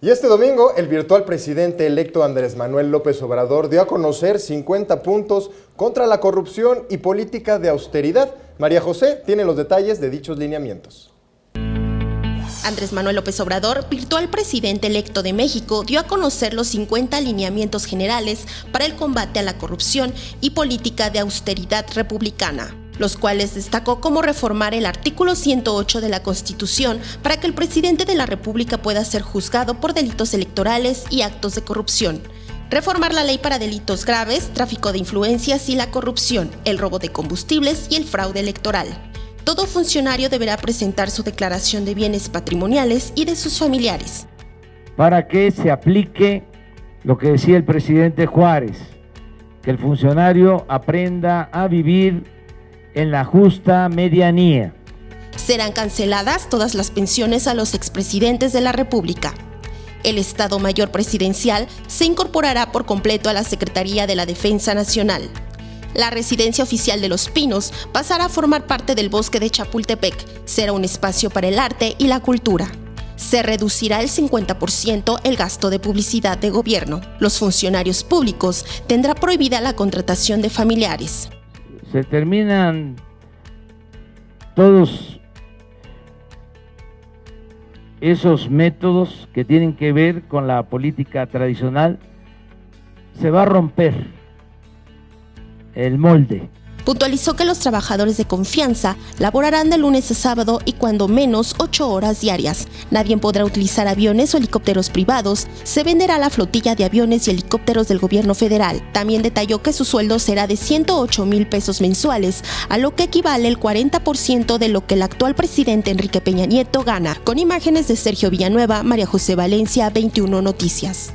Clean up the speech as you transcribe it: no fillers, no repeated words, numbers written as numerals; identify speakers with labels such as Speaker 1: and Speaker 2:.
Speaker 1: Y este domingo, el virtual presidente electo Andrés Manuel López Obrador dio a conocer 50 puntos contra la corrupción y política de austeridad. María José tiene los detalles de dichos lineamientos.
Speaker 2: Andrés Manuel López Obrador, virtual presidente electo de México, dio a conocer los 50 lineamientos generales para el combate a la corrupción y política de austeridad republicana, los cuales destacó como reformar el artículo 108 de la Constitución para que el presidente de la República pueda ser juzgado por delitos electorales y actos de corrupción. Reformar la ley para delitos graves, tráfico de influencias y la corrupción, el robo de combustibles y el fraude electoral. Todo funcionario deberá presentar su declaración de bienes patrimoniales y de sus familiares.
Speaker 3: Para que se aplique lo que decía el presidente Juárez, que el funcionario aprenda a vivir en la justa medianía.
Speaker 2: Serán canceladas todas las pensiones a los expresidentes de la República. El Estado Mayor Presidencial se incorporará por completo a la Secretaría de la Defensa Nacional. La residencia oficial de Los Pinos pasará a formar parte del bosque de Chapultepec. Será un espacio para el arte y la cultura. Se reducirá el 50% el gasto de publicidad de gobierno. Los funcionarios públicos tendrá prohibida la contratación de familiares.
Speaker 3: Se terminan todos esos métodos que tienen que ver con la política tradicional. Se va a romper el molde.
Speaker 2: Puntualizó que los trabajadores de confianza laborarán de lunes a sábado y cuando menos 8 horas diarias. Nadie podrá utilizar aviones o helicópteros privados. Se venderá la flotilla de aviones y helicópteros del gobierno federal. También detalló que su sueldo será de 108,000 pesos mensuales, a lo que equivale el 40% de lo que el actual presidente Enrique Peña Nieto gana. Con imágenes de Sergio Villanueva, María José Valencia, 21 Noticias.